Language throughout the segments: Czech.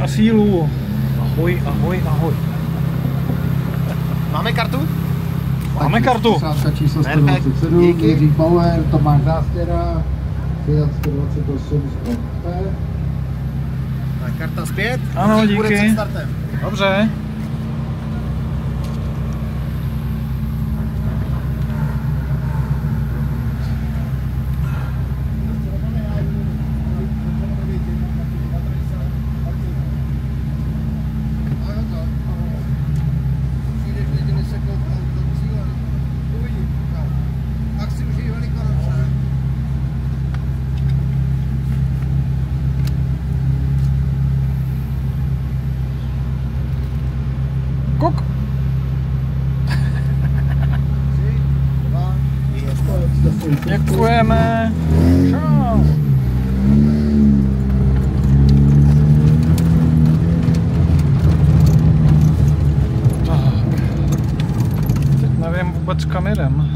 sílu. Ahoj, ahoj, ahoj. Máme kartu? Máme kartu. Sázka číslo 127, Jiří Bauer, Tomáš Zástěra, Fiat 128 Sport. Tak karta zpět. Ano, díky. Bude před startem. Dobře. Kuk. Děkujeme. Čau. Tak. Teď nevím vůbec kam jedem.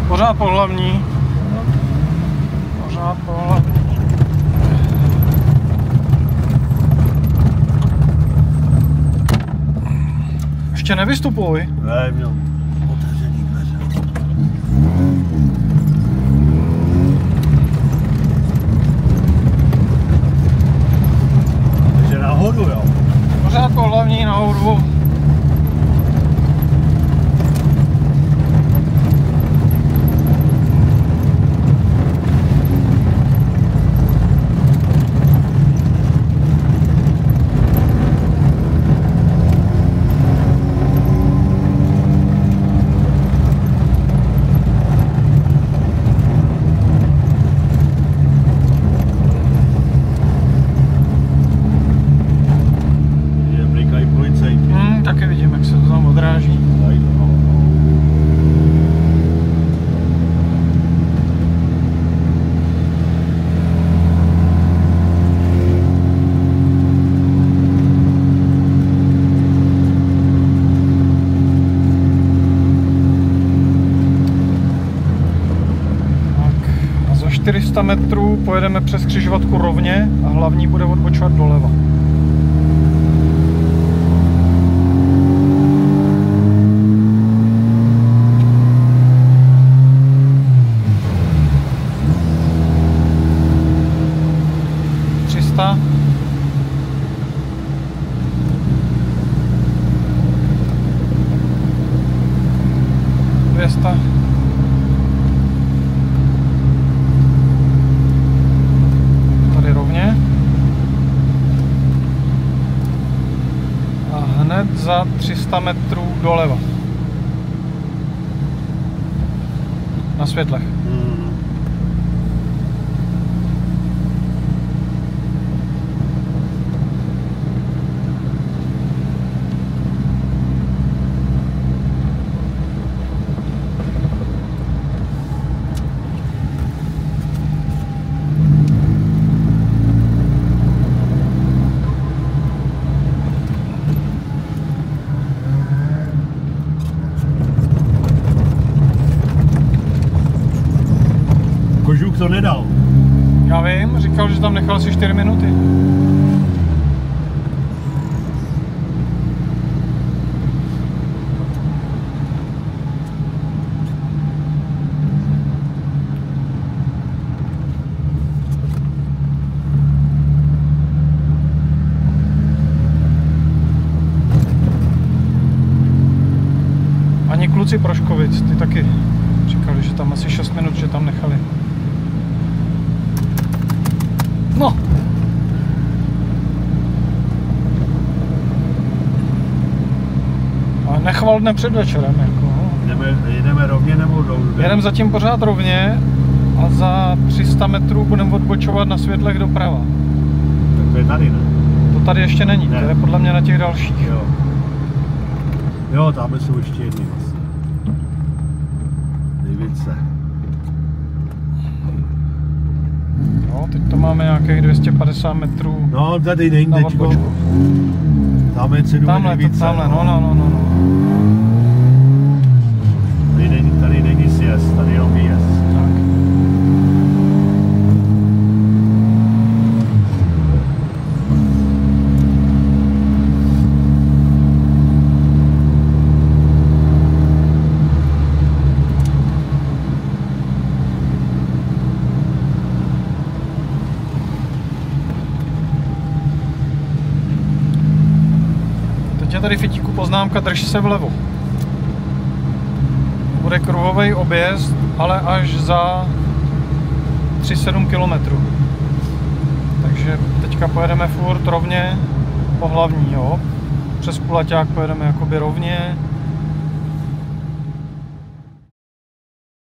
Pořád po hlavní. Pořád po hlavní. Ještě nevystupuj. Ne, měl otevřený dveře. Takže nahoru, jo? Pořád po hlavní nahoru. Taky vidím, jak se to tam odráží. Tak a za 400 metrů pojedeme přes křižovatku rovně a hlavní bude odbočovat doleva. Tady rovně. A hned za 300 metrů doleva. Na světlech. Kožuk to nedal. Já vím, říkal, že tam nechal asi 4 minuty. Ani kluci Proškovic, ty taky říkali, že tam asi 6 minut, že tam nechali. No. Ale nechval dne před večerem, jako. Jedeme rovně nebo dolů? Jedeme zatím pořád rovně a za 300 metrů budeme odbočovat na světlech doprava. Tak to je tady, ne? To tady ještě není, Ne. to je podle mě na těch dalších. Jo. Jo, tamhle jsou ještě jedny vlastně. Nejvíce. No, teď to máme nějakých 250 metrů No, tady není na tečko. odbočku. Tam je cenu Tamhle, nejvíce. no. Tady není sjezd, tady jenom výjezd. Tak. Teď je tady Fitíku poznámka, drž se vlevo. Bude kruhový objezd, ale až za 3,7 km. Takže teďka pojedeme furt rovně po hlavní, jo. Přes Kulaťák pojedeme jakoby rovně